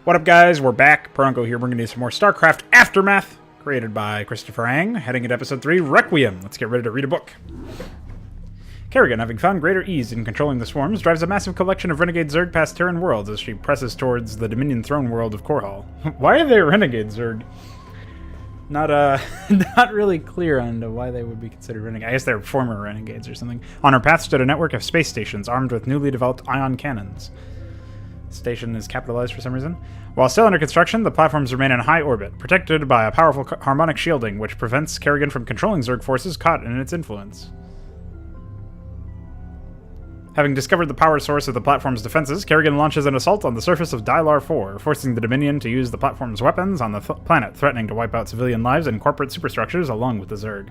What up, guys? We're back. Bronco here, bringing you some more StarCraft Aftermath, created by Christopher Ang, heading into Episode 3, Requiem. Let's get ready to read a book. Kerrigan, having found greater ease in controlling the swarms, drives a massive collection of renegade Zerg past Terran worlds as she presses towards the Dominion throne world of Korhal. Why are they renegade Zerg? Not really clear on why they would be considered renegade. I guess they're former renegades or something. On her path stood a network of space stations armed with newly developed ion cannons. Station is capitalized for some reason. While still under construction, the platforms remain in high orbit, protected by a powerful harmonic shielding, which prevents Kerrigan from controlling Zerg forces caught in its influence. Having discovered the power source of the platform's defenses, Kerrigan launches an assault on the surface of Dylar 4, forcing the Dominion to use the platform's weapons on the planet, threatening to wipe out civilian lives and corporate superstructures along with the Zerg.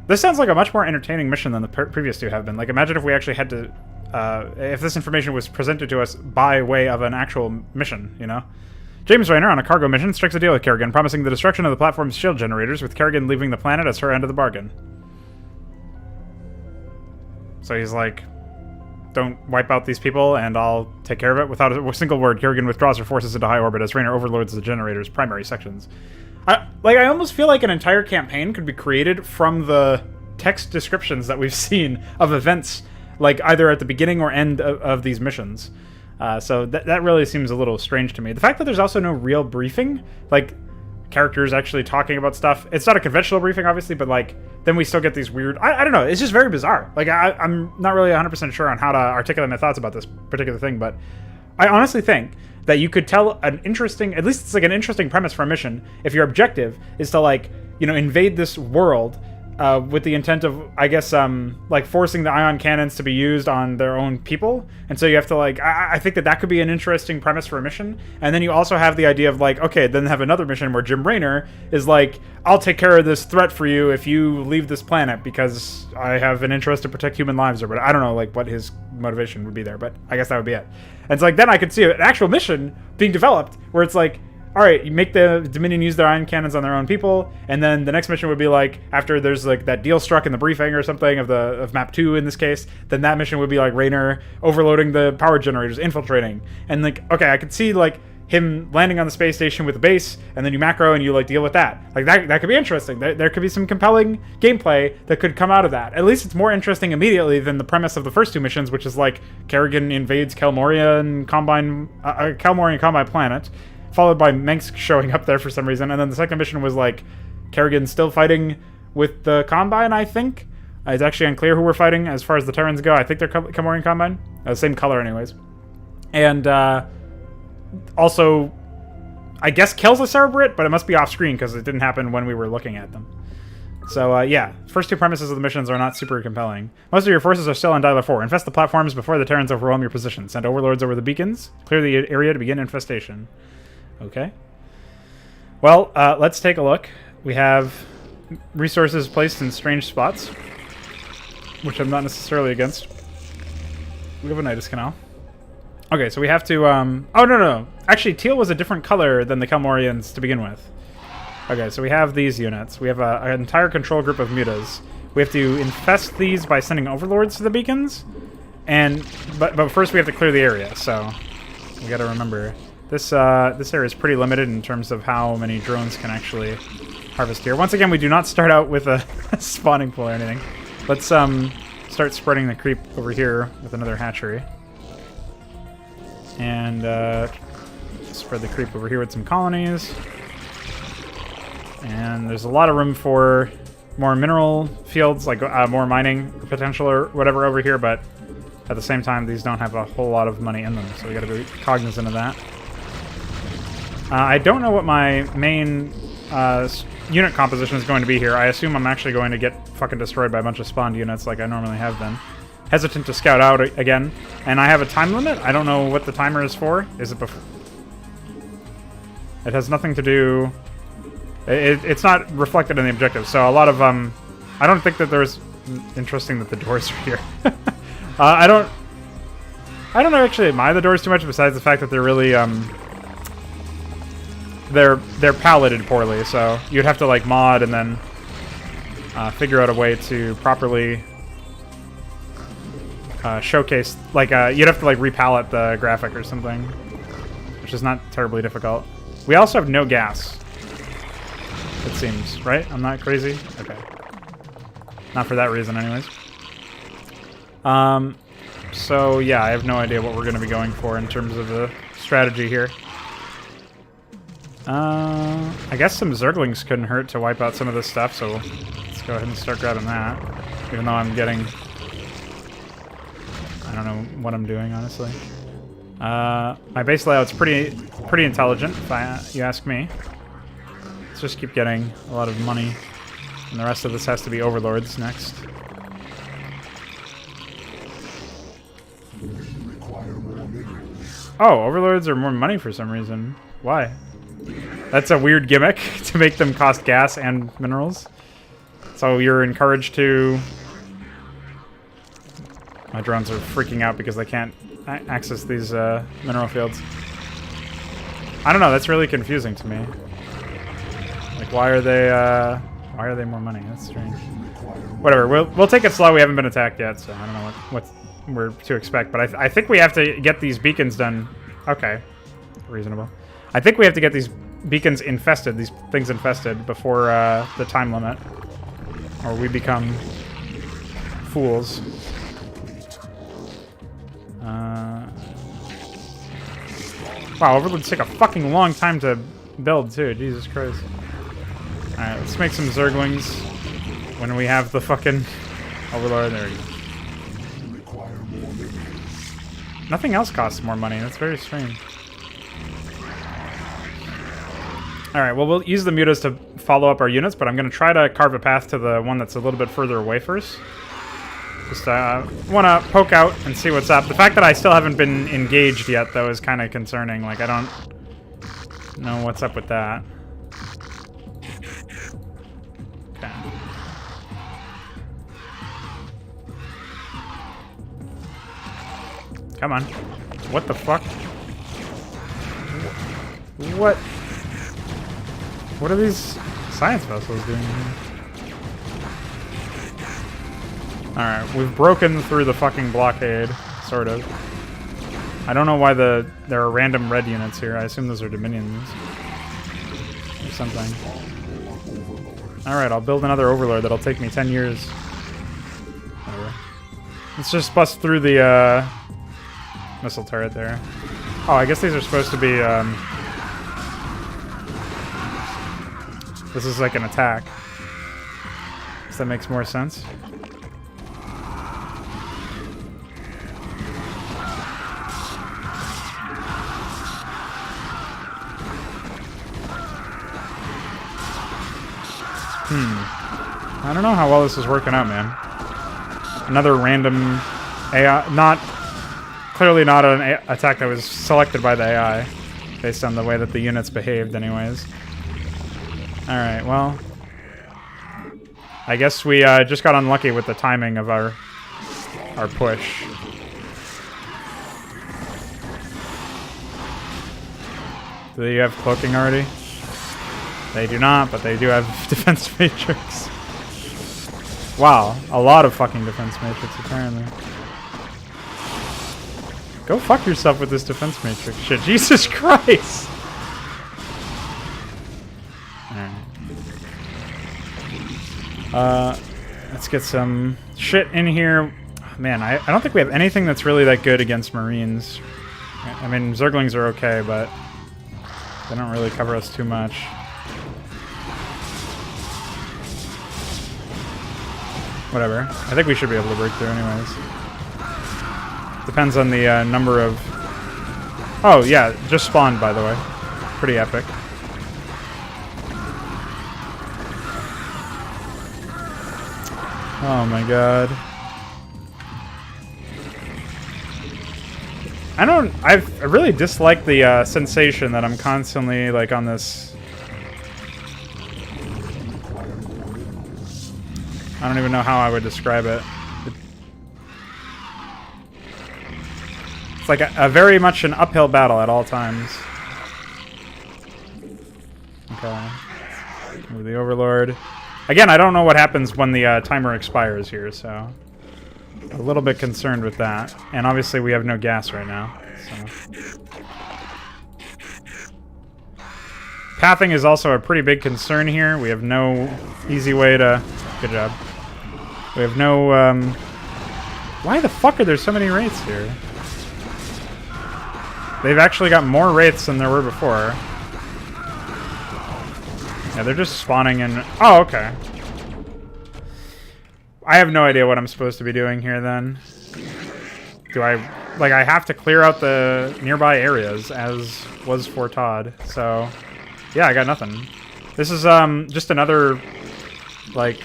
This sounds like a much more entertaining mission than the previous two have been. Like, imagine if we actually had to... if this information was presented to us by way of an actual mission, you know? James Raynor, on a cargo mission, strikes a deal with Kerrigan, promising the destruction of the platform's shield generators, with Kerrigan leaving the planet as her end of the bargain. So he's like, don't wipe out these people, and I'll take care of it. Without a single word, Kerrigan withdraws her forces into high orbit as Raynor overloads the generator's primary sections. I almost feel like an entire campaign could be created from the text descriptions that we've seen of events, like either at the beginning or end of these missions. So that really seems a little strange to me. The fact that there's also no real briefing, like characters actually talking about stuff. It's not a conventional briefing, obviously, but like then we still get these weird... I don't know. It's just very bizarre. Like I'm not really 100% sure on how to articulate my thoughts about this particular thing, but I honestly think that you could tell an interesting... At least it's like an interesting premise for a mission if your objective is to, like, you know, invade this world with the intent of, I guess, like forcing the ion cannons to be used on their own people. And so you have to, like, I think that could be an interesting premise for a mission. And then you also have the idea of, like, okay, then have another mission where Jim Raynor is like, I'll take care of this threat for you if you leave this planet because I have an interest to protect human lives or whatever. I don't know, like, what his motivation would be there, but I guess that would be it. And it's like, then I could see an actual mission being developed where it's like, all right, you make the Dominion use their ion cannons on their own people, and then the next mission would be like, after there's like that deal struck in the briefing or something of map 2 in this case, then that mission would be like Raynor overloading the power generators, infiltrating. And like, okay, I could see like him landing on the space station with a base, and then you macro and you like deal with that. Like that could be interesting. There could be some compelling gameplay that could come out of that. At least it's more interesting immediately than the premise of the first two missions, which is like Kerrigan invades Kelmorian Combine planet, followed by Mensk showing up there for some reason. And then the second mission was like Kerrigan still fighting with the Combine, I think. It's actually unclear who we're fighting as far as the Terrans go. I think they're Kelmorian Combine. Same color anyways. And also, I guess kills a Cerebrit, but it must be off screen because it didn't happen when we were looking at them. So yeah, first two premises of the missions are not super compelling. Most of your forces are still on Dylar 4. Infest the platforms before the Terrans overwhelm your position. Send overlords over the beacons. Clear the area to begin infestation. Okay. Well, let's take a look. We have resources placed in strange spots, which I'm not necessarily against. We have a Nidus Canal. Okay, so we have to... oh, no. Actually, teal was a different color than the Kelmorians to begin with. Okay, so we have these units. We have an entire control group of mutas. We have to infest these by sending overlords to the beacons. But first we have to clear the area, so we got to remember... This area is pretty limited in terms of how many drones can actually harvest here. Once again, we do not start out with a spawning pool or anything. Let's start spreading the creep over here with another hatchery. And spread the creep over here with some colonies. And there's a lot of room for more mineral fields, like more mining potential or whatever over here, but at the same time, these don't have a whole lot of money in them, so we gotta be cognizant of that. I don't know what my main unit composition is going to be here. I assume I'm actually going to get fucking destroyed by a bunch of spawned units like I normally have been. Hesitant to scout out again. And I have a time limit. I don't know what the timer is for. Is it before? It has nothing to do... It's not reflected in the objective. So a lot of... I don't think that there's... Interesting that the doors are here. I don't actually admire the doors too much, besides the fact that they're really... They're palleted poorly, so you'd have to like mod and then figure out a way to properly showcase, like you'd have to like repalette the graphic or something. which is not terribly difficult. We also have no gas, it seems, right? I'm not crazy? Okay. Not for that reason, anyways. So, yeah, I have no idea what we're going to be going for in terms of the strategy here. I guess some Zerglings couldn't hurt to wipe out some of this stuff, so let's go ahead and start grabbing that. Even though I'm getting... I don't know what I'm doing, honestly. My base layout's pretty intelligent, if you ask me. Let's just keep getting a lot of money. And the rest of this has to be Overlords next. Oh, Overlords are more money for some reason. Why? That's a weird gimmick to make them cost gas and minerals. So you're encouraged to... My drones are freaking out because they can't access these mineral fields. I don't know, that's really confusing to me. Like, why are they more money? That's strange. Whatever, we'll take it slow. We haven't been attacked yet, so I don't know what we're to expect. But I think we have to get these beacons done. Okay, reasonable. I think we have to get these beacons infested, these things infested, before the time limit, or we become fools. Wow, Overlords take a fucking long time to build too. Jesus Christ. Alright, let's make some Zerglings when we have the fucking Overlord. There we go. Nothing else costs more money. That's very strange. Alright, well, we'll use the mutas to follow up our units, but I'm going to try to carve a path to the one that's a little bit further away first. Just want to poke out and see what's up. The fact that I still haven't been engaged yet, though, is kind of concerning. Like, I don't know what's up with that. Okay. Come on. What the fuck? What? What are these science vessels doing here? Alright, we've broken through the fucking blockade, sort of. I don't know why there are random red units here. I assume those are Dominions. Or something. Alright, I'll build another Overlord that'll take me 10 years. Whatever. Let's just bust through the missile turret there. Oh, I guess these are supposed to be... This is like an attack. Guess that makes more sense. I don't know how well this is working out, man. Another random AI, clearly not an attack that was selected by the AI, based on the way that the units behaved anyways. Alright, well, I guess we just got unlucky with the timing of our push. Do you have cloaking already? They do not, but they do have defense matrix. Wow, a lot of fucking defense matrix, apparently. Go fuck yourself with this defense matrix shit. Jesus Christ! Alright. Let's get some shit in here. Man, I don't think we have anything that's really that good against Marines. I mean, Zerglings are okay, but they don't really cover us too much. Whatever. I think we should be able to break through anyways. Depends on the number of... Oh, yeah. Just spawned, by the way. Pretty epic. Oh my god. I really dislike the sensation that I'm constantly, like, on this... I don't even know how I would describe it. It's like a very much an uphill battle at all times. Okay. Move the Overlord. Again, I don't know what happens when the timer expires here, so... a little bit concerned with that. And obviously we have no gas right now, so... Pathing is also a pretty big concern here. We have no easy way to... Good job. We have no... Why the fuck are there so many wraiths here? They've actually got more wraiths than there were before. Yeah, they're just spawning in... Oh, okay. I have no idea what I'm supposed to be doing here, then. Do I... Like, I have to clear out the nearby areas, as was foretold. So, yeah, I got nothing. This is, just another, like,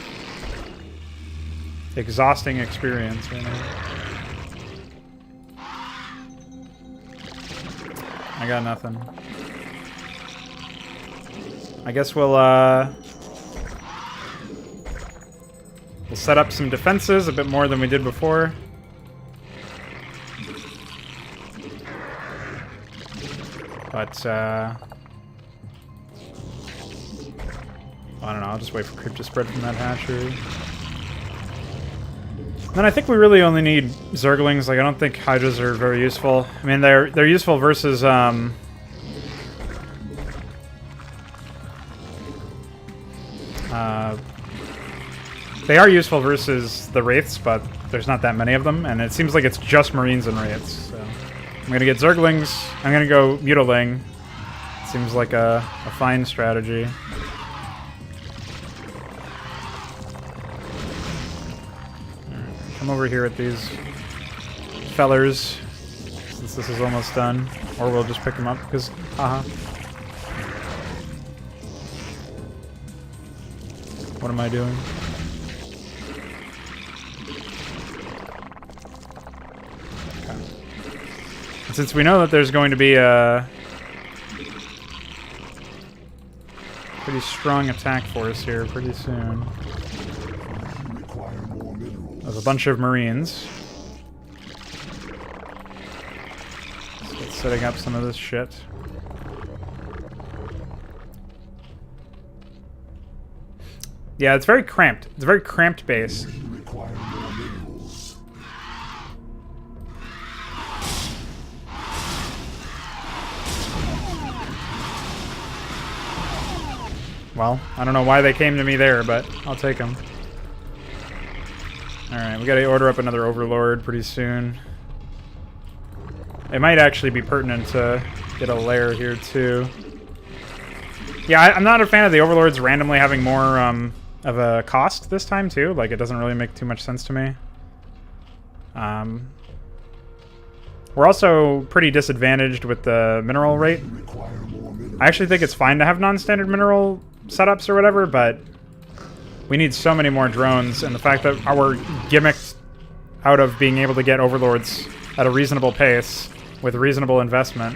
exhausting experience right now. I got nothing. I guess we'll set up some defenses, a bit more than we did before. But, I don't know, I'll just wait for creep to spread from that hatchery. Then I think we really only need Zerglings. Like, I don't think Hydras are very useful. I mean, they're useful versus, they are useful versus the Wraiths, but there's not that many of them, and it seems like it's just Marines and Wraiths, so... I'm gonna get Zerglings. I'm gonna go Mutiling. Seems like a fine strategy. Right, come over here at these fellers, since this is almost done. Or we'll just pick them up, because, haha. What am I doing? Since we know that there's going to be a pretty strong attack force here pretty soon. There's a bunch of Marines. Let's get setting up some of this shit. Yeah, it's very cramped. It's a very cramped base. Well, I don't know why they came to me there, but I'll take them. Alright, we gotta order up another Overlord pretty soon. It might actually be pertinent to get a lair here, too. Yeah, I'm not a fan of the Overlords randomly having more of a cost this time, too. Like, it doesn't really make too much sense to me. We're also pretty disadvantaged with the mineral rate. I actually think it's fine to have non-standard mineral setups or whatever, but we need so many more drones, and the fact that we're gimmicked out of being able to get Overlords at a reasonable pace with reasonable investment,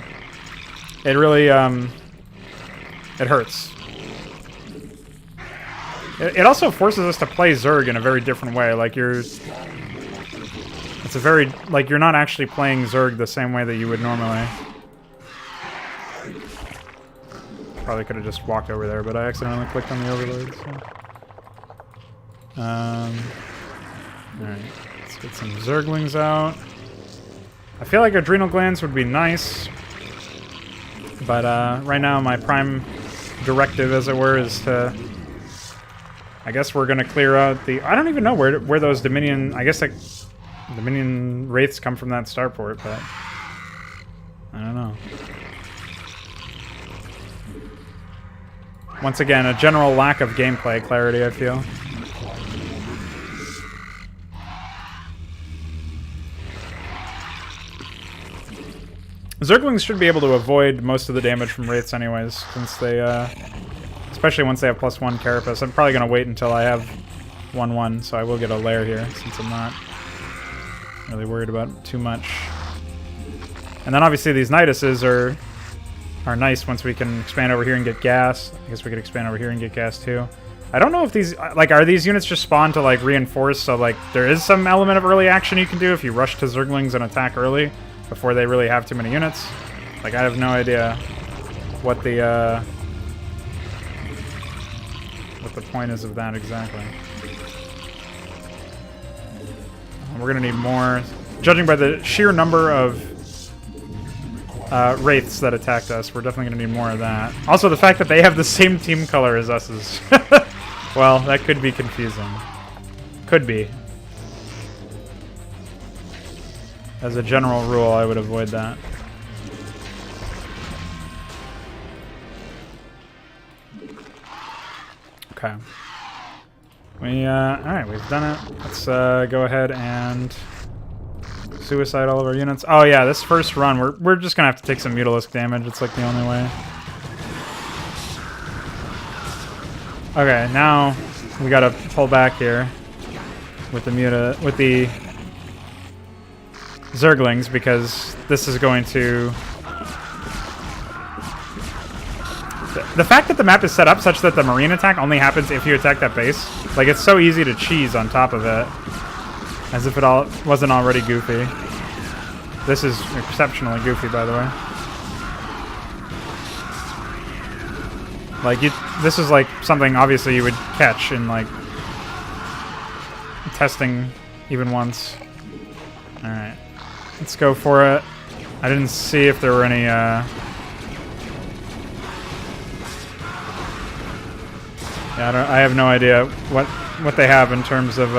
it really, it hurts. It also forces us to play Zerg in a very different way. Like, it's a very, like, you're not actually playing Zerg the same way that you would normally. Probably could have just walked over there, but I accidentally clicked on the Overlord. So. Alright, let's get some Zerglings out. I feel like Adrenal Glands would be nice, but right now my prime directive, as it were, is to... I guess we're going to clear out the... I don't even know where those Dominion... I guess like Dominion Wraiths come from that starport, but... I don't know. Once again, a general lack of gameplay clarity, I feel. Zerglings should be able to avoid most of the damage from Wraiths anyways, since they, especially once they have +1 Carapace. I'm probably going to wait until I have 1/1, so I will get a lair here, since I'm not really worried about too much. And then obviously these Niduses are nice once we can expand over here and get gas. I guess we could expand over here and get gas too. I don't know if these, like, are these units just spawned to, like, reinforce, so, like, there is some element of early action you can do if you rush to Zerglings and attack early before they really have too many units. Like, I have no idea what the point is of that exactly. We're gonna need more. Judging by the sheer number of wraiths that attacked us. We're definitely going to need more of that. Also, the fact that they have the same team color as us is... well, that could be confusing. Could be. As a general rule, I would avoid that. Okay. Alright, we've done it. Let's go ahead and suicide all of our units. Oh yeah, this first run, we're just gonna have to take some Mutalisk damage. It's like the only way. Okay, now we gotta pull back here with the Zerglings, because this is going to... The fact that the map is set up such that the marine attack only happens if you attack that base, like, it's so easy to cheese on top of it. As if it all wasn't already goofy. This is exceptionally goofy, by the way. Like, this is like something obviously you would catch in, like, testing even once. Alright. Let's go for it. I didn't see if there were any, Yeah, I have no idea what they have in terms of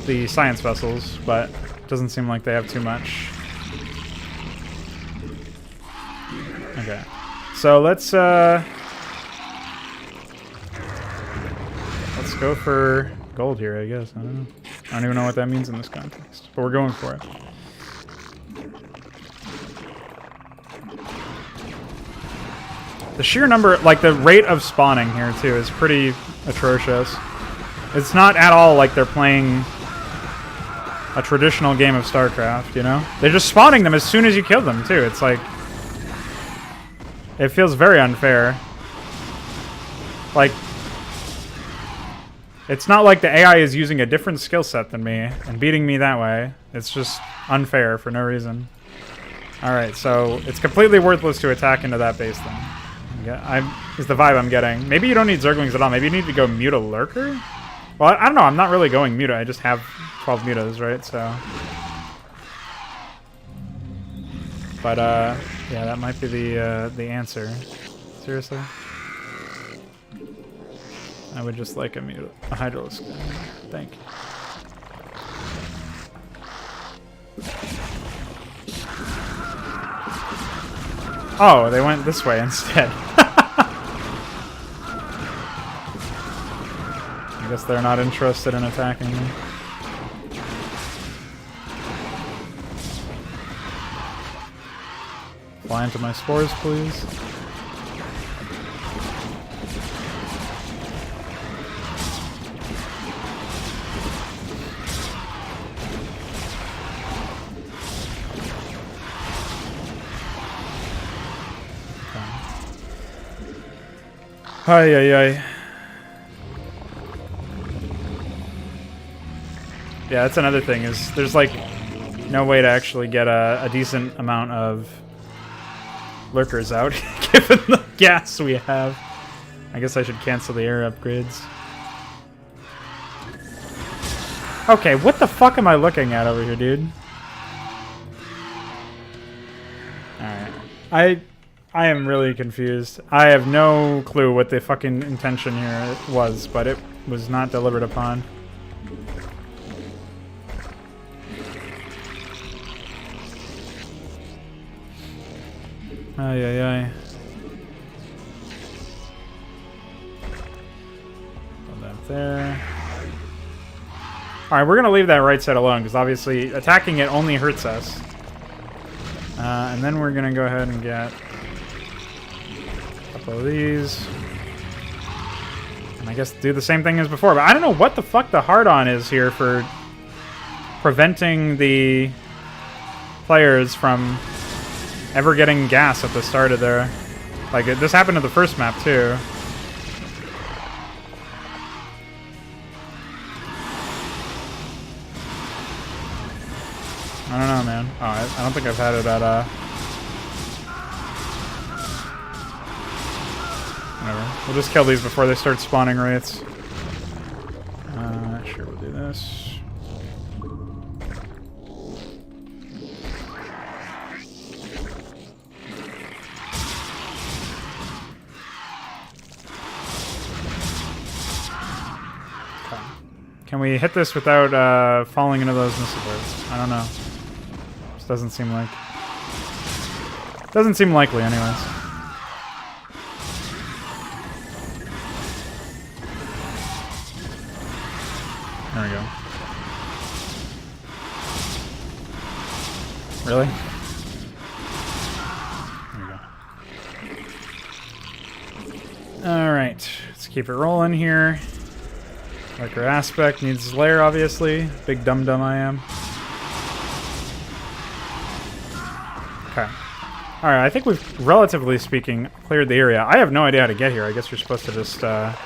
the science vessels, but it doesn't seem like they have too much. Okay, so let's go for gold here, I guess. I don't know. I don't even know what that means in this context, but we're going for it. The sheer number, like the rate of spawning here too, is pretty atrocious. It's not at all like they're playing a traditional game of StarCraft, you know? They're just spawning them as soon as you kill them too. It's like... It feels very unfair. Like... It's not like the AI is using a different skill set than me and beating me that way. It's just unfair for no reason. Alright, so it's completely worthless to attack into that base then. Is the vibe I'm getting. Maybe you don't need Zerglings at all. Maybe you need to go Muta Lurker? Well, I don't know. I'm not really going Muta. I just have 12 Mutas, right? So... But, yeah, that might be the answer. Seriously? I would just like a Hydralisk. Thank you. Oh, they went this way instead. I guess they're not interested in attacking me. Fly into my spores, please. Ay, ay, ay. Yeah, that's another thing, is there's like no way to actually get a decent amount of lurkers out, given the gas we have. I guess I should cancel the air upgrades. Okay, what the fuck am I looking at over here, dude? Alright. I am really confused. I have no clue what the fucking intention here was, but it was not delivered upon. Ay, ay, ay. Put that there. Alright, we're going to leave that right side alone, because obviously attacking it only hurts us. And then we're going to go ahead and get... of these, and I guess do the same thing as before, but I don't know what the fuck the hard-on is here for preventing the players from ever getting gas at the start of their... Like, this happened to the first map, too. I don't know, man. Oh, I don't think I've had it at, whatever. We'll just kill these before they start spawning wraiths. Sure, we'll do this. Okay. Can we hit this without falling into those missile birds? I don't know. This doesn't seem like... Doesn't seem likely, anyways. There we go. Really? There we go. Alright, let's keep it rolling here. Lurker aspect needs lair, obviously. Big dum-dum I am. Okay. Alright, I think we've, relatively speaking, cleared the area. I have no idea how to get here. I guess you're supposed to just, yeah,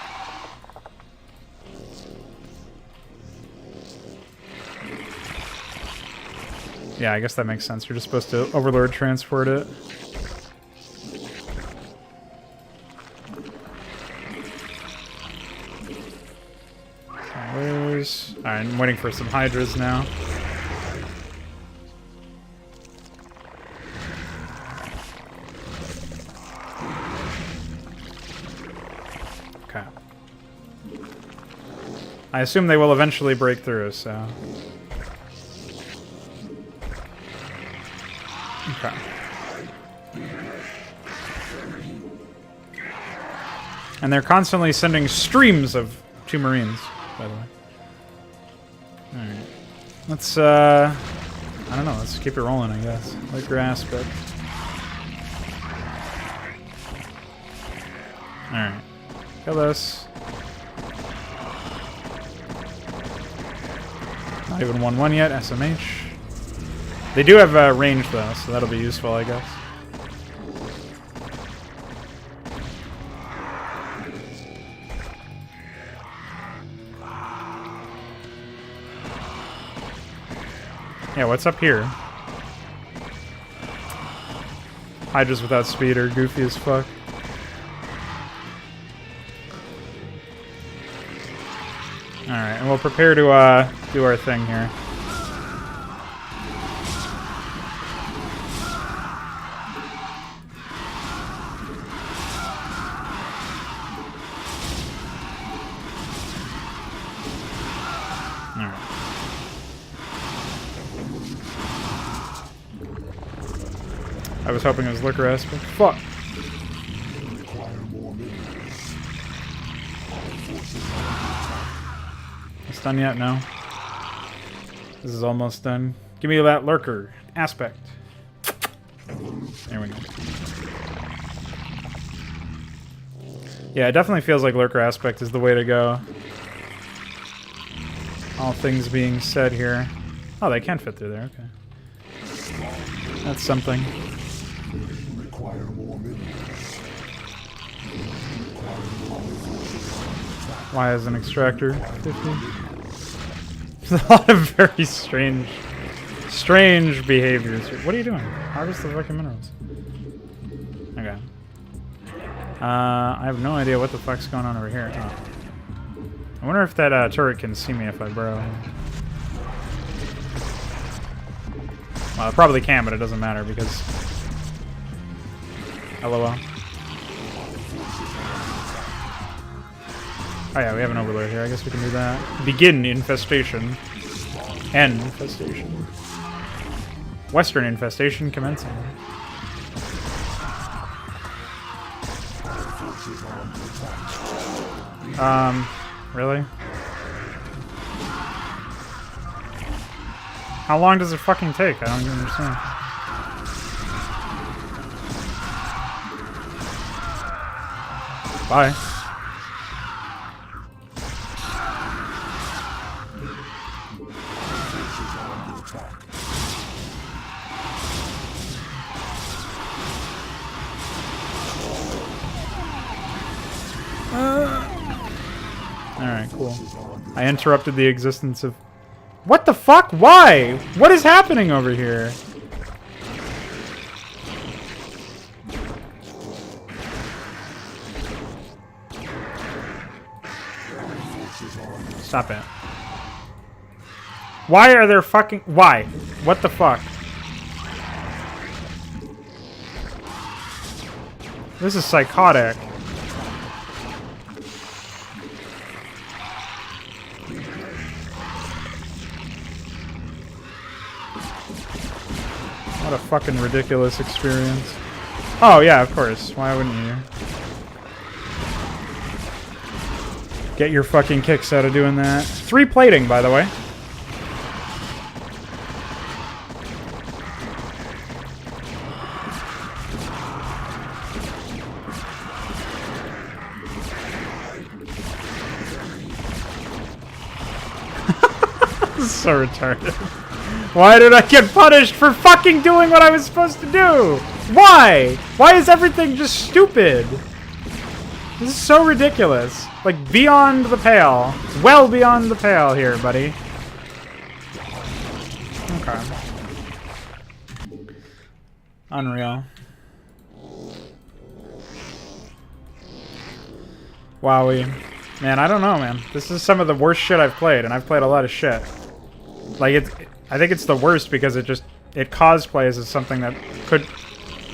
I guess that makes sense. You're just supposed to overlord transport it. Alright, I'm waiting for some hydras now. Okay. I assume they will eventually break through, so... Okay. And they're constantly sending streams of 2 Marines, by the way. Alright. Let's, I don't know, let's keep it rolling, I guess. Lurker aspect. Alright. Kill this. Not even 1-1 yet, SMH. They do have range, though, so that'll be useful, I guess. Yeah, what's up here? Hydras without speed are goofy as fuck. Alright, and we'll prepare to do our thing here. I was hoping it was Lurker aspect. Fuck! It's done yet? No. This is almost done. Give me that Lurker aspect. There we go. Yeah, it definitely feels like Lurker aspect is the way to go. All things being said here. Oh, they can fit through there, okay. That's something. Why is an extractor 50? There's a lot of very strange behaviors here. What are you doing? Harvest the fucking minerals. Okay. I have no idea what the fuck's going on over here. Oh. I wonder if that turret can see me if I burrow. Well, it probably can, but it doesn't matter because... LOL. Oh yeah, we have an overlord here. I guess we can do that. Begin infestation. End infestation. Western infestation commencing. Really? How long does it fucking take? I don't even understand. Bye. Alright, cool. I interrupted the existence of... What the fuck? Why? What is happening over here? Stop it. Why are there fucking... Why? What the fuck? This is psychotic. What a fucking ridiculous experience. Oh, yeah, of course. Why wouldn't you? Get your fucking kicks out of doing that. 3 plating, by the way. This is so retarded. Why did I get punished for fucking doing what I was supposed to do? Why? Why is everything just stupid? This is so ridiculous. Like, beyond the pale. Well beyond the pale here, buddy. Okay. Unreal. Wowie. Man, I don't know, man. This is some of the worst shit I've played, and I've played a lot of shit. Like, I think it's the worst because it cosplays as something that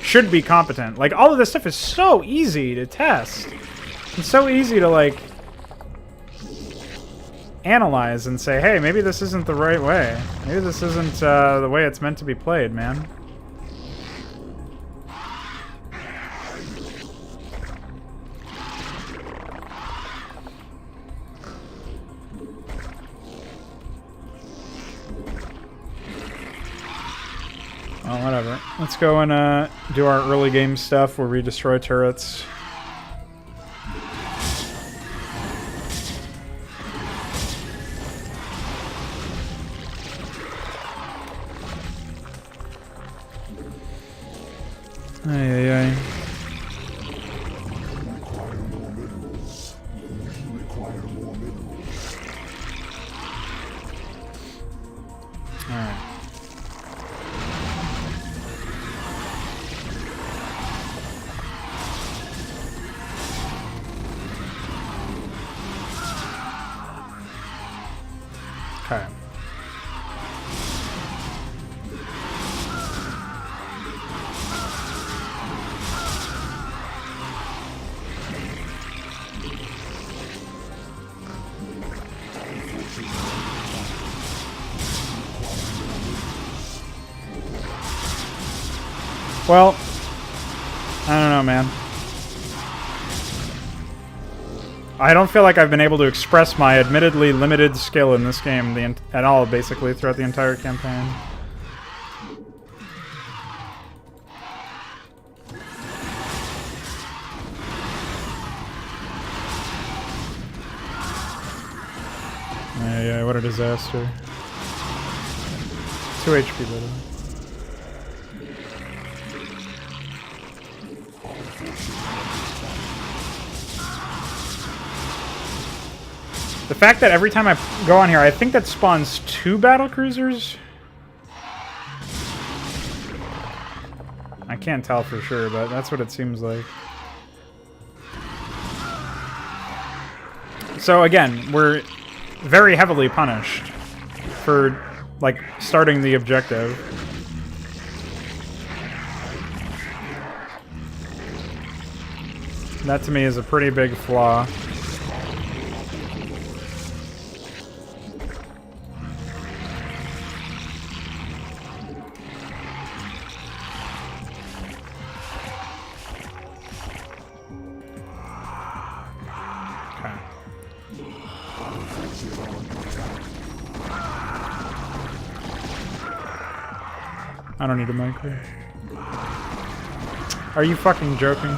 should be competent. Like, all of this stuff is so easy to test. It's so easy to, like, analyze and say, hey, maybe this isn't the right way. Maybe this isn't the way it's meant to be played, man. Oh, whatever. Let's go and do our early game stuff where we destroy turrets. Ay, ay, ay. Alright. Okay. Well, I don't know, man. I don't feel like I've been able to express my admittedly limited skill in this game at all, basically, throughout the entire campaign. Yeah, what a disaster. 2 HP, by the way. The fact that every time I go on here, I think that spawns 2 battle cruisers? I can't tell for sure, but that's what it seems like. So again, we're very heavily punished for, like, starting the objective. That to me is a pretty big flaw. I don't need a micro. Are you fucking joking?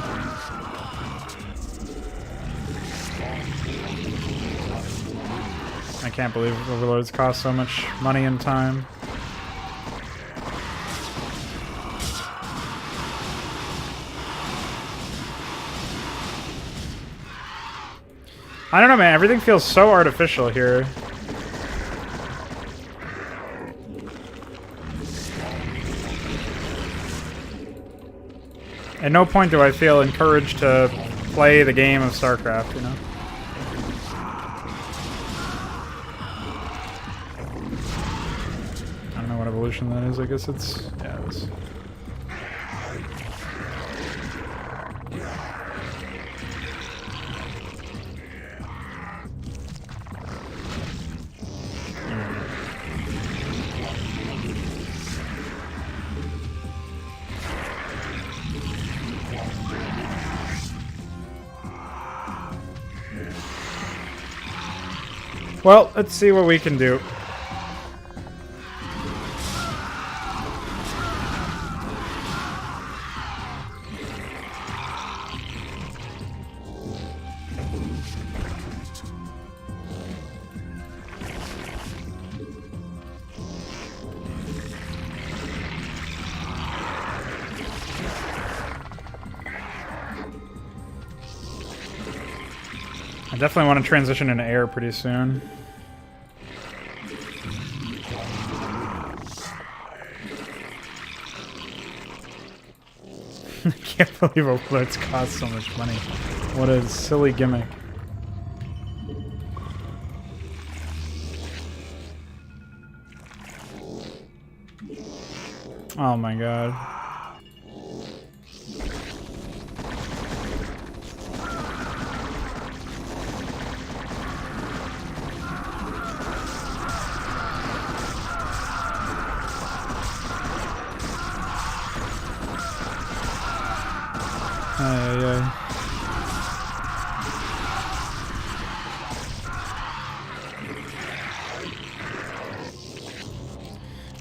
I can't believe overloads cost so much money and time. I don't know, man. Everything feels so artificial here. At no point do I feel encouraged to play the game of StarCraft, you know? revolution that is. I guess it's... yeah, it is. Well, let's see what we can do. I definitely want to transition into air pretty soon. I can't believe overloads cost so much money. What a silly gimmick. Oh my god.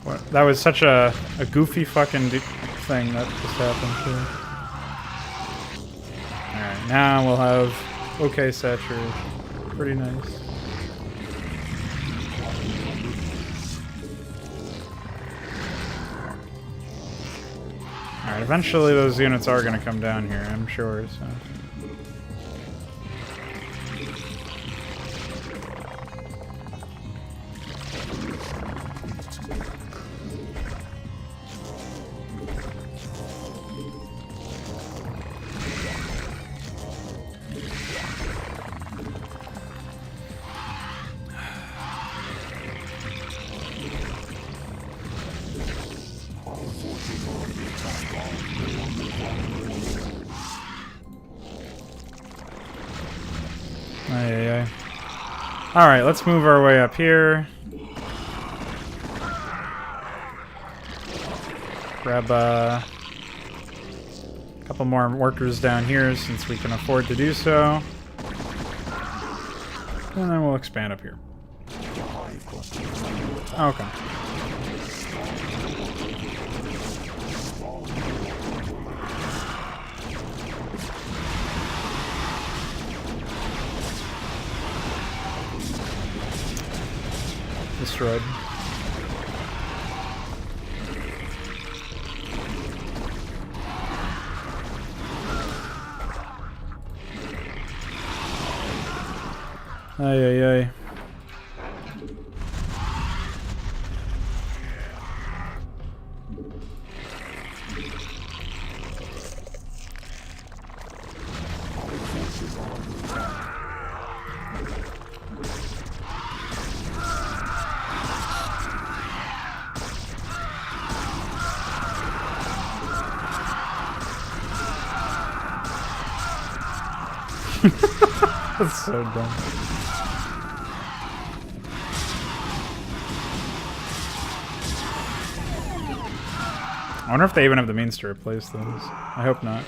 What? That was such a goofy fucking thing that just happened too. Alright, now we'll have okay saturation. Pretty nice. Alright, eventually those units are going to come down here, I'm sure, so... Alright, let's move our way up here. Grab a couple more workers down here since we can afford to do so. And then we'll expand up here. Okay. Destroyed. Ay, ay, ay. That's so dumb. I wonder if they even have the means to replace those. I hope not.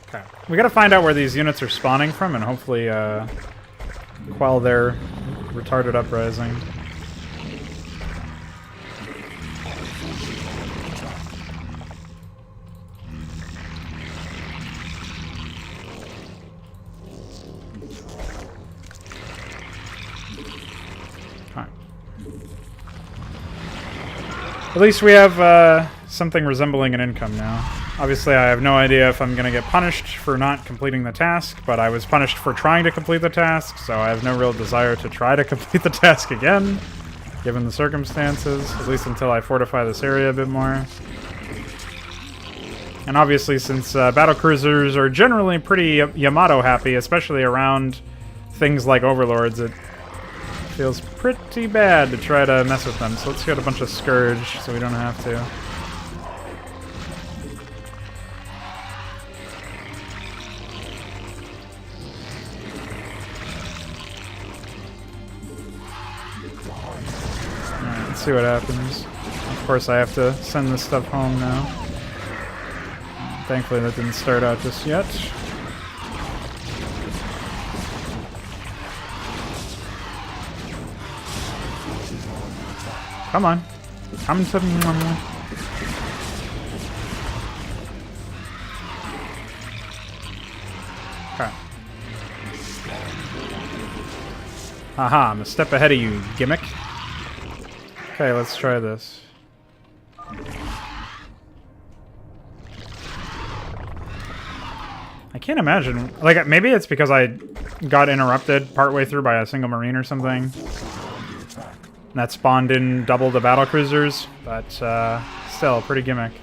Okay. We gotta find out where these units are spawning from and hopefully quell their retarded uprising. At least we have something resembling an income now. Obviously, I have no idea if I'm going to get punished for not completing the task, but I was punished for trying to complete the task, so I have no real desire to try to complete the task again. given the circumstances, at least until I fortify this area a bit more. And obviously, since battlecruisers are generally pretty Yamato happy, especially around things like overlords, it feels pretty bad to try to mess with them. So let's get a bunch of Scourge so we don't have to. Alright, let's see what happens. Of course, I have to send this stuff home now. Thankfully, that didn't start out just yet. Come on. Come to me. Okay. Haha, I'm a step ahead of you, gimmick. Okay, let's try this. I can't imagine. Like, maybe it's because I got interrupted partway through by a single Marine or something. That spawned in double the battlecruisers, but still, pretty gimmick.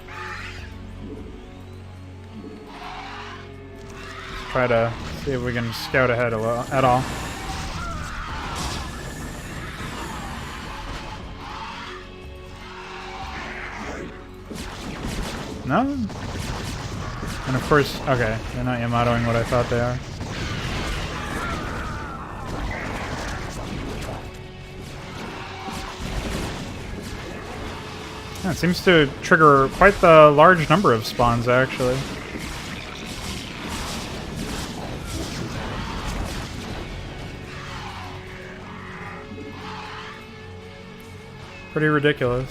Let's try to see if we can scout ahead at all. No? And of course, okay, they're not Yamatoing what I thought they are. Yeah, it seems to trigger quite the large number of spawns, actually. Pretty ridiculous.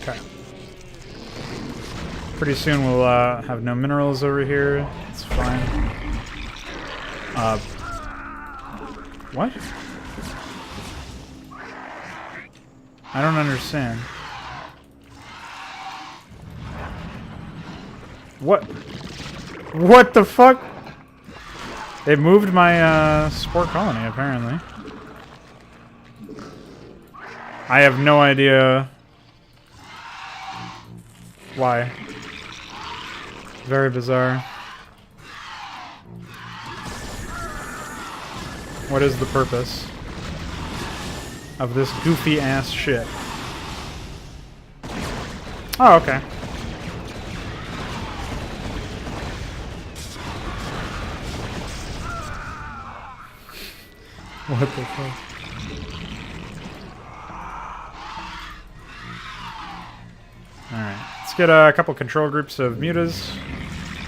Okay. Pretty soon we'll have no minerals over here. It's fine. What? I don't understand. What? What the fuck? It moved my spore colony, apparently. I have no idea why. Very bizarre. What is the purpose of this goofy ass shit? Oh, okay. What the fuck? Alright, let's get a couple control groups of mutas.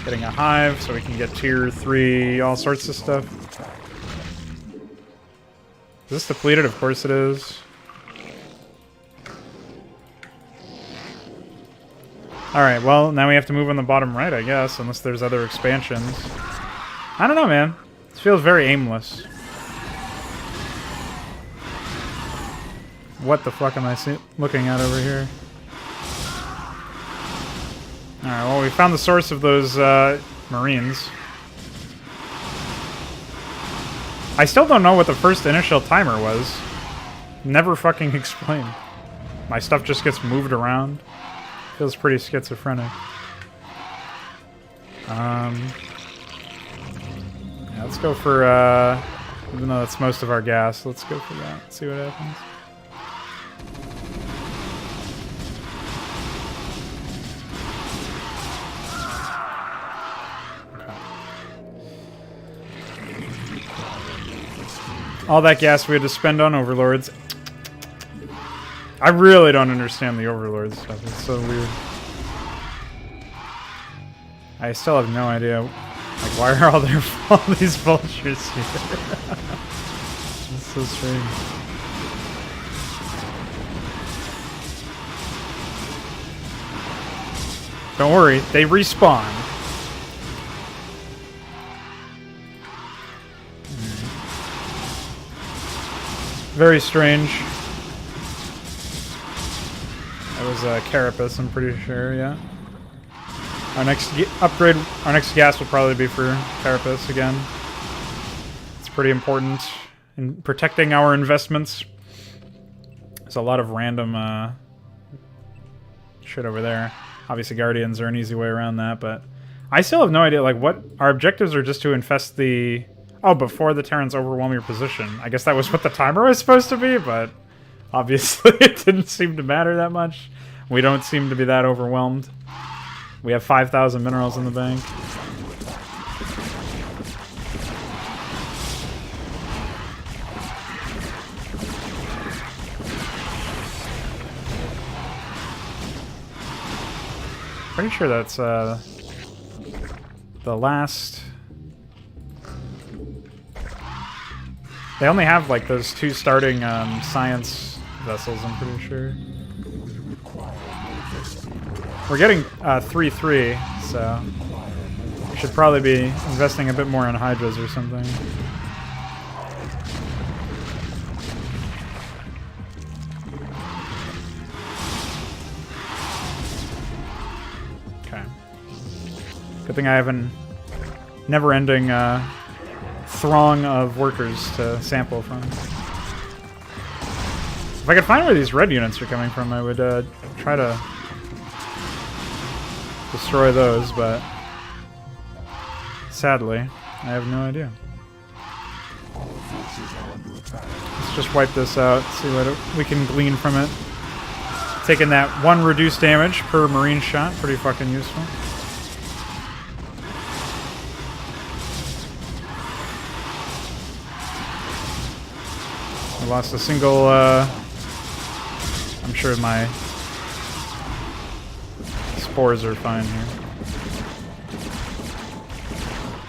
Getting a hive so we can get tier 3, all sorts of stuff. Is this depleted? Of course it is. Alright, well, now we have to move on the bottom right, I guess, unless there's other expansions. I don't know, man. This feels very aimless. What the fuck am I looking at over here? Alright, well, we found the source of those Marines. I still don't know what the first initial timer was. Never fucking explained. My stuff just gets moved around. Feels pretty schizophrenic. Yeah, let's go for, even though that's most of our gas, let's go for that. See what happens. All that gas we had to spend on overlords. I really don't understand the overlord stuff. It's so weird. I still have no idea. Like, why are all these vultures here? It's so strange. Don't worry, they respawn. Very strange. That was Carapace, I'm pretty sure, yeah. Our next upgrade, our next gas will probably be for Carapace again. It's pretty important in protecting our investments. There's a lot of random shit over there. Obviously Guardians are an easy way around that, but I still have no idea, like, what... Our objectives are just to infest the... Oh, before the Terrans overwhelm your position. I guess that was what the timer was supposed to be, but obviously it didn't seem to matter that much. We don't seem to be that overwhelmed. We have 5,000 minerals in the bank. Pretty sure that's the last... They only have like those 2 starting science vessels, I'm pretty sure. We're getting 3-3, so we should probably be investing a bit more in Hydras or something. Okay. Good thing I have a never-ending throng of workers to sample from. If I could find where these red units are coming from, I would try to destroy those, but sadly, I have no idea. Let's just wipe this out, see what we can glean from it. Taking that 1 reduced damage per marine shot, pretty fucking useful. I lost a single, I'm sure my spores are fine here.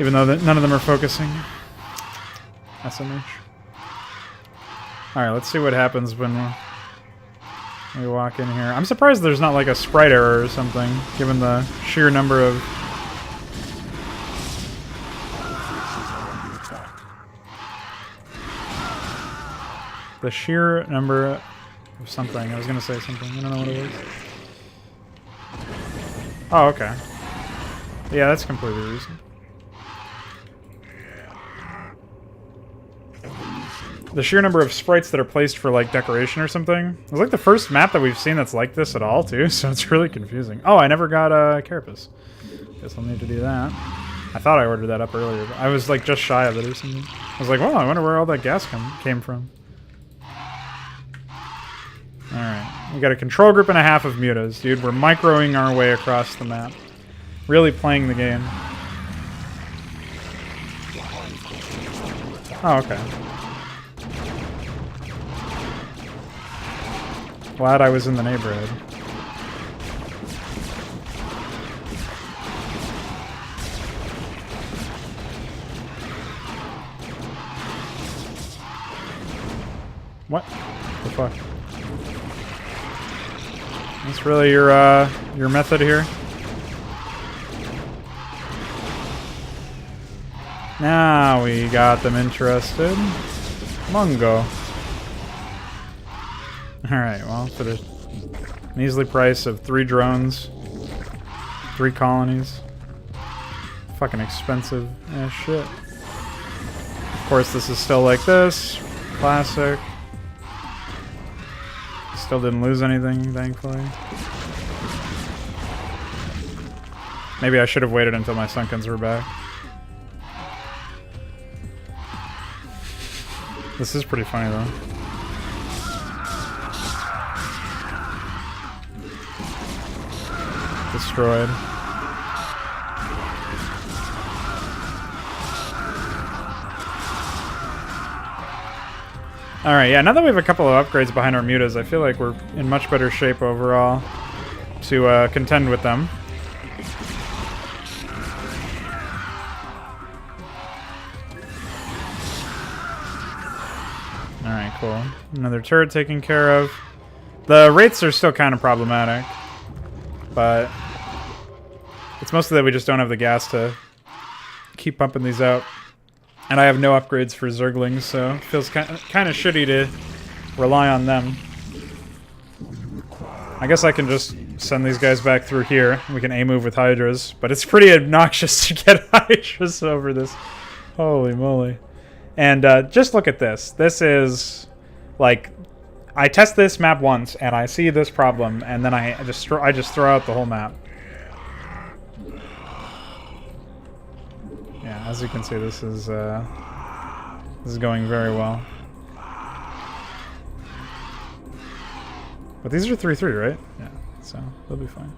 Even though none of them are focusing. SMH. Alright, let's see what happens when we walk in here. I'm surprised there's not like a sprite error or something, given the sheer number of... The sheer number of something. I was gonna say something. I don't know what it is. Oh, okay. Yeah, that's completely reasonable. The sheer number of sprites that are placed for, like, decoration or something. It's like the first map that we've seen that's like this at all, too, so it's really confusing. Oh, I never got Carapace. Guess I'll need to do that. I thought I ordered that up earlier, but I was, like, just shy of it or something. I was like, well, I wonder where all that gas came from. Alright, we got a control group and a half of mutas, dude. We're microing our way across the map. Really playing the game. Oh, okay. Glad I was in the neighborhood. What the fuck? That's really your method here? Now we got them interested. Mungo. Alright, well, for the measly price of 3 drones, 3 colonies. Fucking expensive as shit. Of course, this is still like this. Classic. Still didn't lose anything, thankfully. Maybe I should have waited until my Sunkens were back. This is pretty funny, though. Destroyed. Alright, yeah, now that we have a couple of upgrades behind our mutas, I feel like we're in much better shape overall to contend with them. Alright, cool. Another turret taken care of. The rates are still kind of problematic, but it's mostly that we just don't have the gas to keep pumping these out. And I have no upgrades for Zerglings, so it feels kind of shitty to rely on them. I guess I can just send these guys back through here. We can A-move with Hydras, but it's pretty obnoxious to get Hydras over this. Holy moly. And just look at this. This is, like, I test this map once, and I see this problem, and then I just throw out the whole map. Yeah, as you can see, this is going very well. But these are 3-3, right? Yeah, so they'll be fine.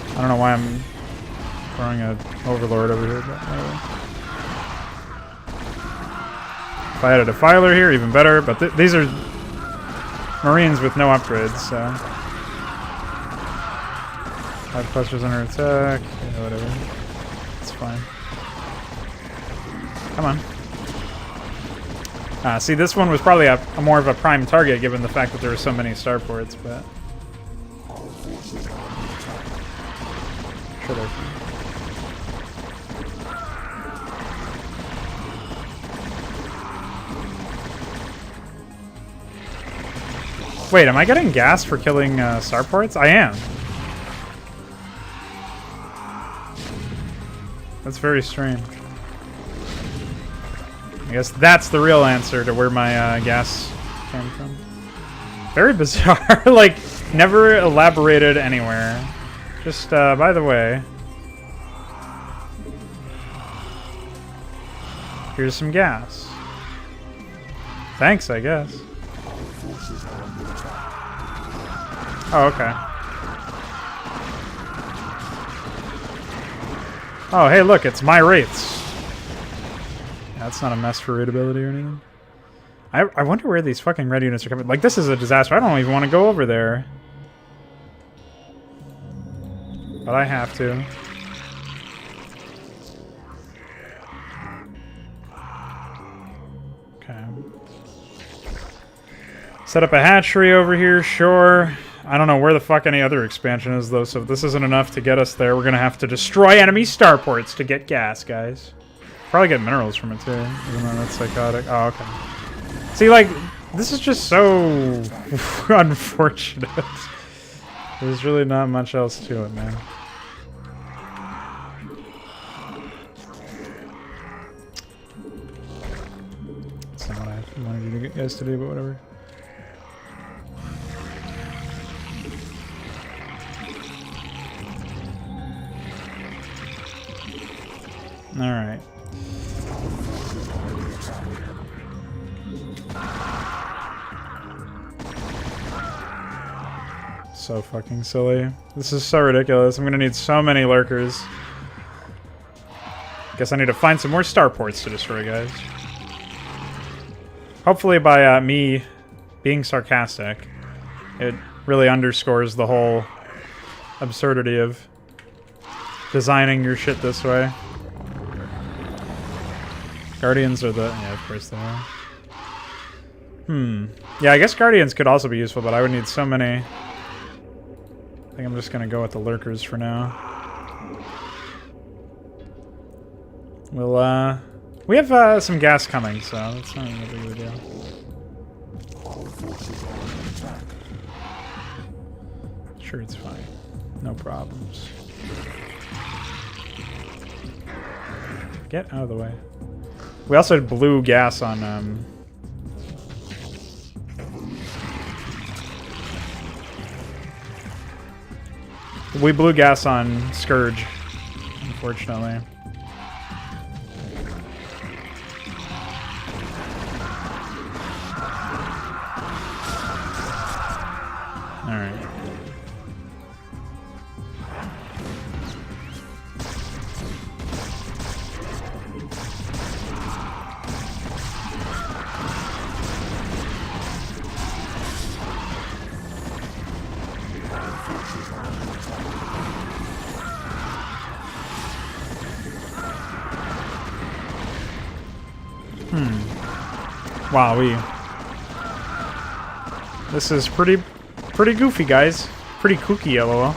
I don't know why I'm throwing an Overlord over here, but anyway. If I had a Defiler here, even better, but these are Marines with no upgrades, so... 5 clusters under attack, yeah, whatever. It's fine. Come on. See, this one was probably a more of a prime target given the fact that there were so many starports, but... Should have. Wait, am I getting gas for killing starports? I am. That's very strange. I guess that's the real answer to where my gas came from. Very bizarre. Like, never elaborated anywhere. Just, by the way, here's some gas. Thanks, I guess. Oh, okay. Oh, hey, look, it's my wraiths. Yeah, that's not a mess for readability or anything. I wonder where these fucking red units are coming. Like, this is a disaster. I don't even want to go over there. But I have to. Okay. Set up a hatchery over here, sure. I don't know where the fuck any other expansion is, though, so if this isn't enough to get us there, we're gonna have to destroy enemy starports to get gas, guys. Probably get minerals from it, too, even though that's psychotic. Oh, okay. See, like, this is just so unfortunate. There's really not much else to it, man. That's not what I wanted you guys to do, but whatever. Alright. So fucking silly. This is so ridiculous. I'm gonna need so many lurkers. Guess I need to find some more starports to destroy, guys. Hopefully by me being sarcastic, it really underscores the whole absurdity of designing your shit this way. Guardians are the... yeah, of course they are. Yeah, I guess Guardians could also be useful, but I would need so many. I think I'm just going to go with the lurkers for now. We'll, we have some gas coming, so that's not a big of a deal. Sure, it's fine. No problems. Get out of the way. We also had blue gas on, we blew gas on Scourge, unfortunately. Alright. Wowee. This is pretty goofy, guys. Pretty kooky, lol.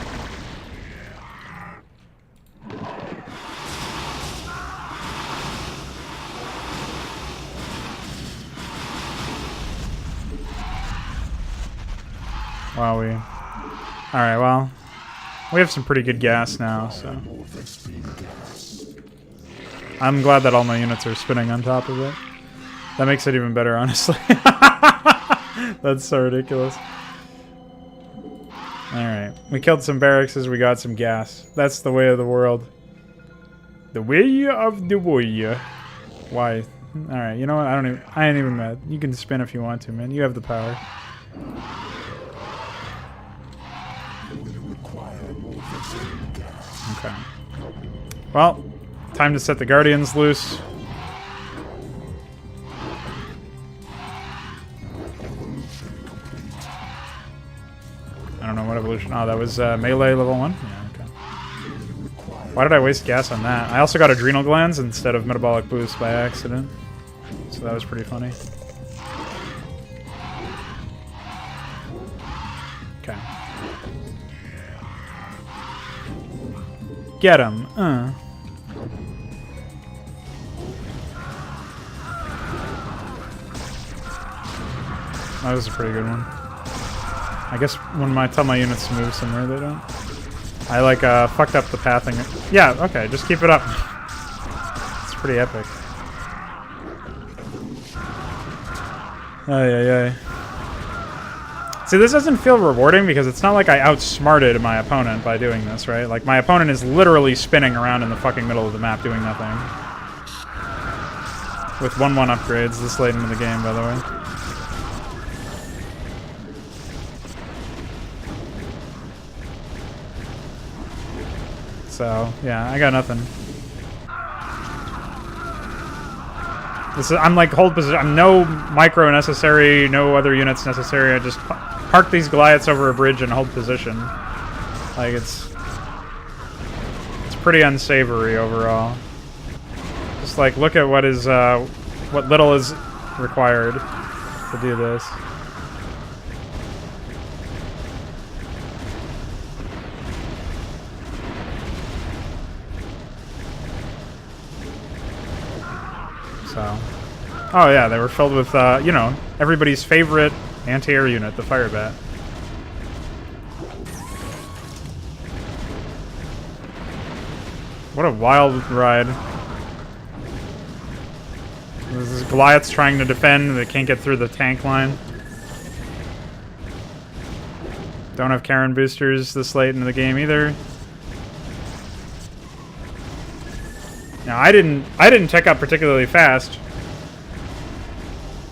while we... Alright, well, we have some pretty good gas now, so... I'm glad that all my units are spinning on top of it. That makes it even better, honestly. That's so ridiculous. Alright, we killed some barracks, we got some gas. That's the way of the world. The way of the warrior. Why? Alright, you know what? I ain't even mad. You can spin if you want to, man. You have the power. Okay. Well, time to set the Guardians loose. I don't know what evolution. Oh, that was melee level 1? Yeah, okay. Why did I waste gas on that? I also got adrenal glands instead of metabolic boost by accident. So that was pretty funny. Okay. Get him. That was a pretty good one. I guess when I tell my units to move somewhere, they don't. I like fucked up the pathing. Yeah, okay, just keep it up. It's pretty epic. Ay. See, this doesn't feel rewarding because it's not like I outsmarted my opponent by doing this, right? Like, my opponent is literally spinning around in the fucking middle of the map doing nothing. With 1/1 upgrades this late into the game, by the way. So, yeah, I got nothing. I'm like hold position. I'm no micro necessary, no other units necessary. I just park these Goliaths over a bridge and hold position. Like it's pretty unsavory overall. Just like look at what is what little is required to do this. So, oh yeah, they were filled with, you know, everybody's favorite anti-air unit, the Firebat. What a wild ride. This is Goliaths trying to defend, they can't get through the tank line. Don't have Karen boosters this late into the game either. Now I didn't check up particularly fast,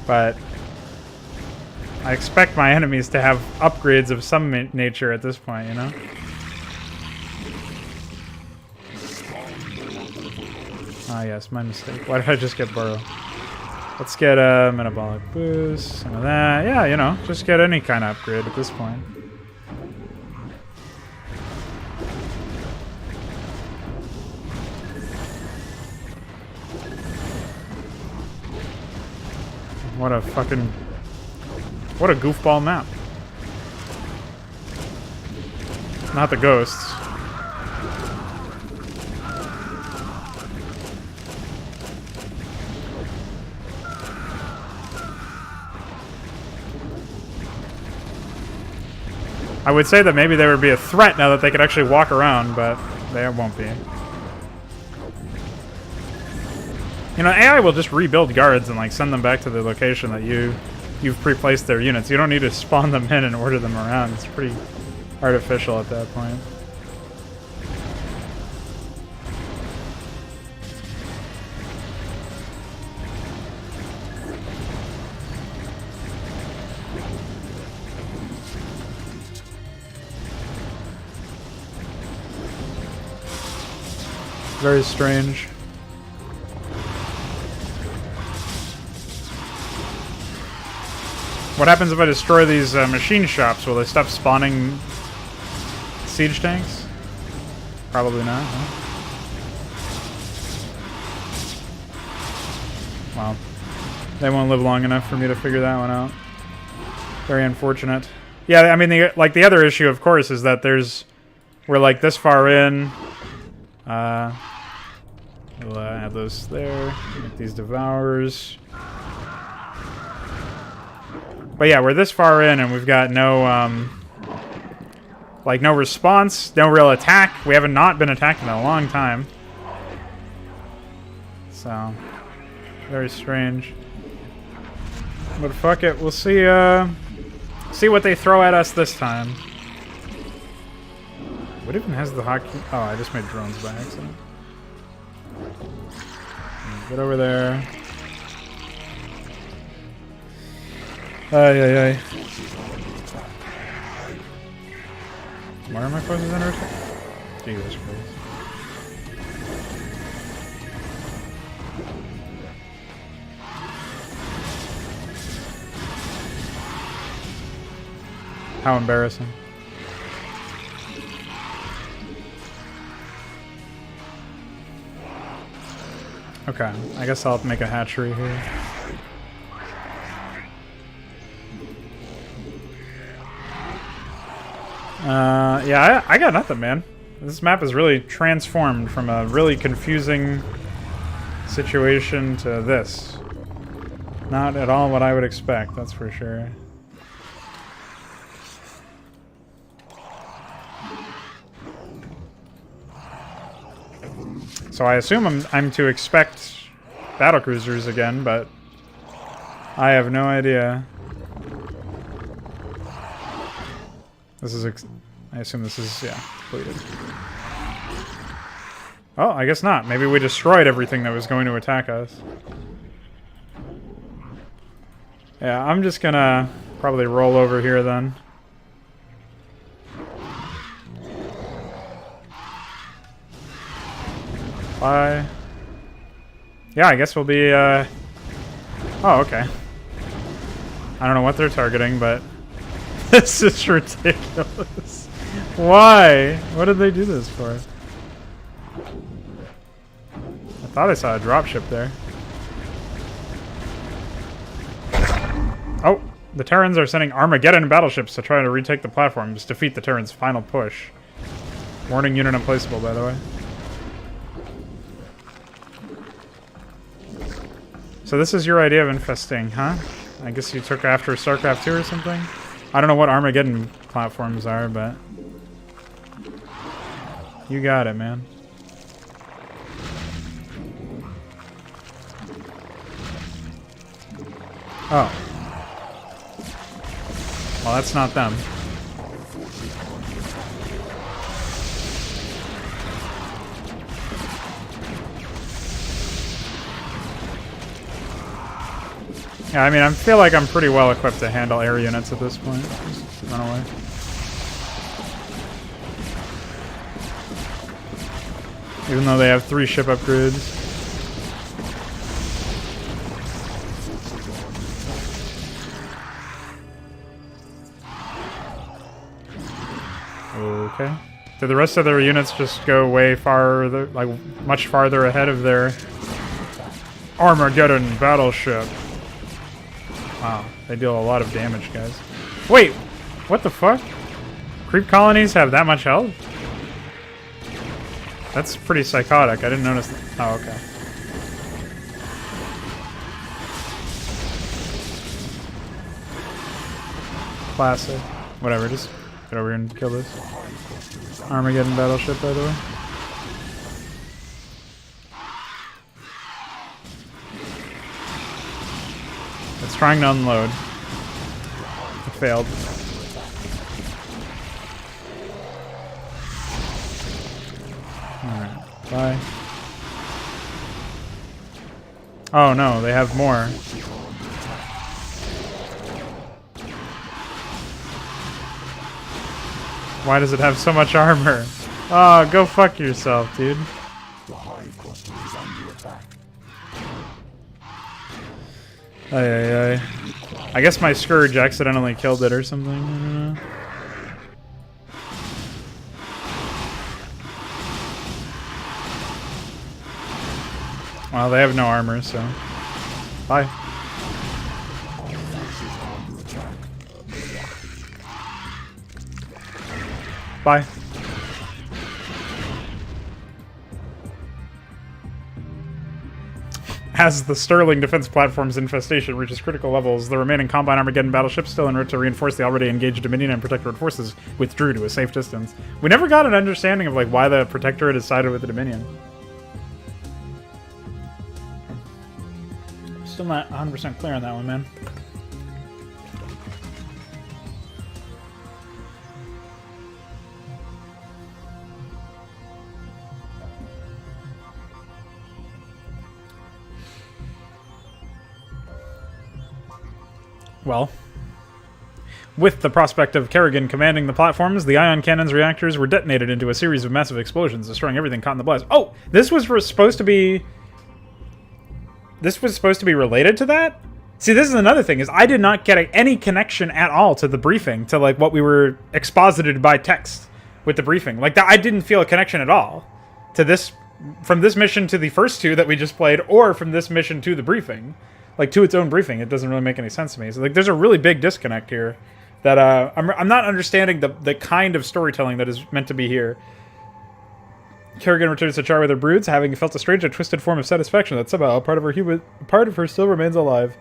but I expect my enemies to have upgrades of some nature at this point, you know? Ah yes, my mistake. Why did I just get Burrow? Let's get a metabolic boost, some of that. Yeah, you know, just get any kind of upgrade at this point. What a fucking... What a goofball map. Not the ghosts. I would say that maybe there would be a threat now that they could actually walk around, but they won't be. You know, AI will just rebuild guards and like send them back to the location that you've pre-placed their units. You don't need to spawn them in and order them around. It's pretty artificial at that point. Very strange. What happens if I destroy these machine shops? Will they stop spawning siege tanks? Probably not, huh? Well, they won't live long enough for me to figure that one out. Very unfortunate. Yeah, I mean, the other issue, of course, is that we're like this far in. We'll add those there. Make these devourers. But yeah, we're this far in and we've got no Like, no response, no real attack. We haven't not been attacked in a long time. So, very strange. But fuck it, we'll see, see what they throw at us this time. What even has the hotkey? Oh, I just made drones by accident. Get over there. Ay, ay, ay. Why are my forces under attack? Jesus Christ. How embarrassing. Okay, I guess I'll make a hatchery here. Yeah, I got nothing, man. This map is really transformed from a really confusing situation to this. Not at all what I would expect, that's for sure. So I assume I'm to expect battlecruisers again, but I have no idea. This is, I assume this is, yeah, completed. Oh, I guess not. Maybe we destroyed everything that was going to attack us. Yeah, I'm just gonna probably roll over here then. Bye. Yeah, I guess we'll be, oh, okay. I don't know what they're targeting, but this is ridiculous. Why? What did they do this for? I thought I saw a dropship there. Oh, the Terrans are sending Armageddon battleships to try to retake the platforms, defeat the Terrans' final push. Warning unit unplaceable, by the way. So this is your idea of infesting, huh? I guess you took after StarCraft 2 or something? I don't know what Armageddon platforms are, but... you got it, man. Oh. Well, that's not them. Yeah, I mean, I feel like I'm pretty well equipped to handle air units at this point. Just run away. Even though they have 3 ship upgrades. Okay. Did the rest of their units just go way farther, like much farther ahead of their Armageddon battleship? Wow, they deal a lot of damage, guys. Wait, what the fuck? Creep colonies have that much health? That's pretty psychotic. I didn't notice that. Oh, okay. Classic. Whatever, just get over here and kill this. Armageddon battleship, by the way. It's trying to unload. It failed. Alright, bye. Oh no, they have more. Why does it have so much armor? Oh, go fuck yourself, dude. Ay, ay, ay. I guess my Scourge accidentally killed it or something. I don't know. Well, they have no armor, so... bye. Bye. As the Sterling defense platform's infestation reaches critical levels, the remaining Combine Armageddon battleships still en route to reinforce the already engaged Dominion and Protectorate forces withdrew to a safe distance. We never got an understanding of like why the Protectorate is sided with the Dominion. Still not 100% clear on that one, man. Well, with the prospect of Kerrigan commanding the platforms, the ion cannon's reactors were detonated into a series of massive explosions, destroying everything caught in the blast. Oh, this was supposed to be... This was supposed to be related to that? See, this is another thing, is I did not get any connection at all to the briefing, to like what we were exposited by text with the briefing. Like, that, I didn't feel a connection at all to this, from this mission to the first two that we just played, or from this mission to the briefing. Like, to its own briefing. It doesn't really make any sense to me. So, like, there's a really big disconnect here that I'm not understanding the kind of storytelling that is meant to be here. Kerrigan returns to Char with her broods, having felt a strange and twisted form of satisfaction that somehow a part of her still remains alive.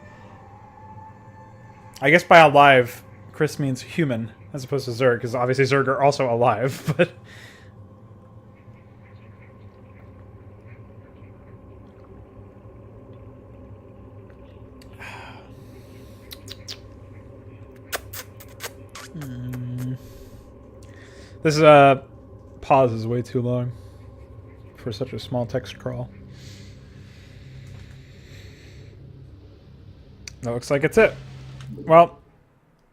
I guess by alive, Chris means human, as opposed to Zerg, because obviously Zerg are also alive, but... This pause is way too long for such a small text crawl. That looks like it's it. Well,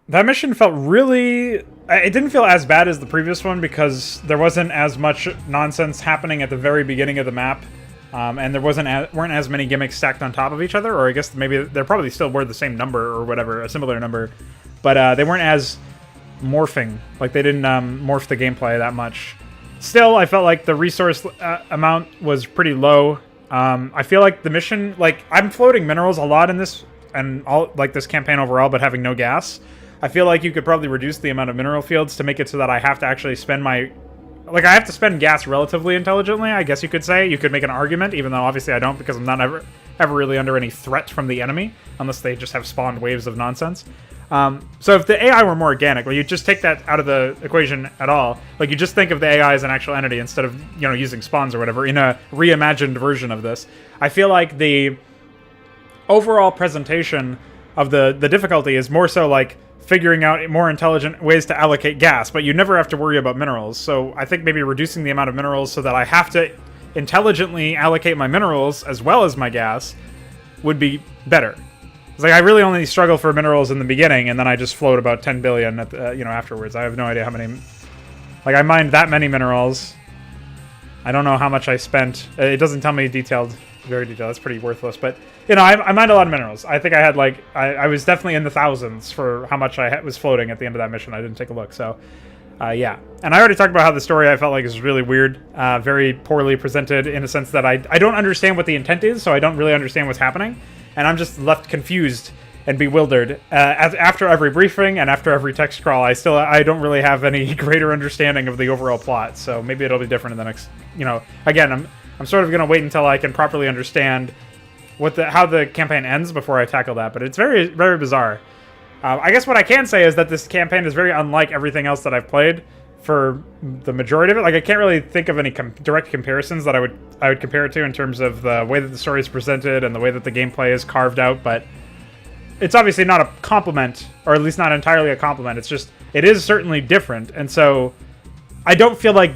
that mission felt really... It didn't feel as bad as the previous one because there wasn't as much nonsense happening at the very beginning of the map. And there weren't as many gimmicks stacked on top of each other, or I guess maybe they probably still were the same number or whatever, a similar number. But they weren't as morphing. Like, they didn't morph the gameplay that much. Still, I felt like the resource amount was pretty low. I feel like the mission... Like, I'm floating minerals a lot in this, and all like this campaign overall, but having no gas. I feel like you could probably reduce the amount of mineral fields to make it so that I have to actually spend my... Like, I have to spend gas relatively intelligently, I guess you could say. You could make an argument, even though obviously I don't, because I'm not ever really under any threat from the enemy, unless they just have spawned waves of nonsense. So if the AI were more organic, like you just take that out of the equation at all, like you just think of the AI as an actual entity instead of, you know, using spawns or whatever in a reimagined version of this, I feel like the overall presentation of the difficulty is more so like figuring out more intelligent ways to allocate gas, but you never have to worry about minerals. So I think maybe reducing the amount of minerals so that I have to intelligently allocate my minerals as well as my gas would be better. It's like I really only struggle for minerals in the beginning, and then I just float about 10 billion at the, afterwards. I have no idea how many... Like, I mined that many minerals. I don't know how much I spent. It doesn't tell me very detailed. It's pretty worthless. But, I mined a lot of minerals. I think I had, like... I was definitely in the thousands for how much I was floating at the end of that mission. I didn't take a look, so... yeah. And I already talked about how the story I felt like is really weird. Very poorly presented in a sense that I don't understand what the intent is, so I don't really understand what's happening. And I'm just left confused and bewildered. After every briefing and after every text crawl, I don't really have any greater understanding of the overall plot. So maybe it'll be different in the next, again, I'm sort of going to wait until I can properly understand how the campaign ends before I tackle that. But it's very, very bizarre. I guess what I can say is that this campaign is very unlike everything else that I've played for the majority of it. Like, I can't really think of any direct comparisons that I would compare it to in terms of the way that the story is presented and the way that the gameplay is carved out, but it's obviously not a compliment, or at least not entirely a compliment. It's just, it is certainly different, and so I don't feel like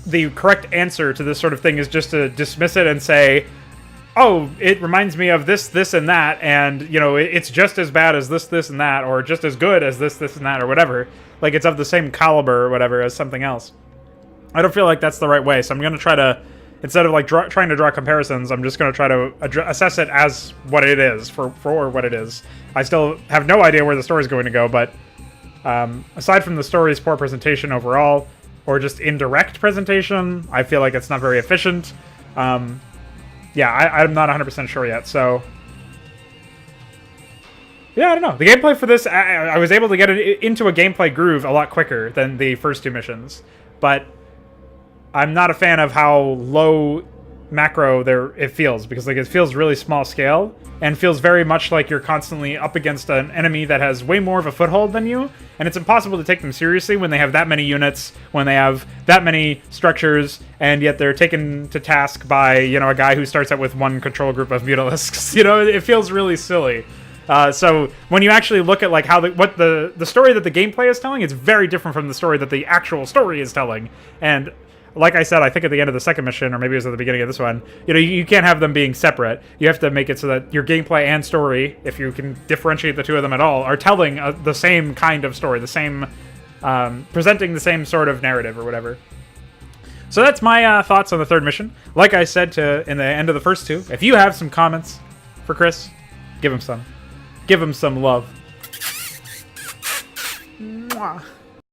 the correct answer to this sort of thing is just to dismiss it and say, oh, it reminds me of this, this, and that, and, it's just as bad as this, this, and that, or just as good as this, this, and that, or whatever. Like, it's of the same caliber or whatever as something else. I don't feel like that's the right way, so I'm going to try to, instead of, like, trying to draw comparisons, I'm just going to try to assess it as what it is, for what it is. I still have no idea where the story's going to go, but aside from the story's poor presentation overall, or just indirect presentation, I feel like it's not very efficient. Yeah, I'm not 100% sure yet, so... Yeah, I don't know. The gameplay for this, I was able to get it into a gameplay groove a lot quicker than the first two missions. But I'm not a fan of how low macro there it feels, because like it feels really small scale and feels very much like you're constantly up against an enemy that has way more of a foothold than you, and it's impossible to take them seriously when they have that many units, when they have that many structures, and yet they're taken to task by, you know, a guy who starts out with one control group of Mutalisks. You know, it feels really silly. So when you actually look at like how the story that the gameplay is telling, it's very different from the story that the actual story is telling. And like I said, I think at the end of the second mission, or maybe it was at the beginning of this one, you know, you can't have them being separate. You have to make it so that your gameplay and story, if you can differentiate the two of them at all, are telling the same kind of story, the same, presenting the same sort of narrative or whatever. So that's my thoughts on the third mission. Like I said in the end of the first two, if you have some comments for Chris, give him some. Give him some love. Mwah.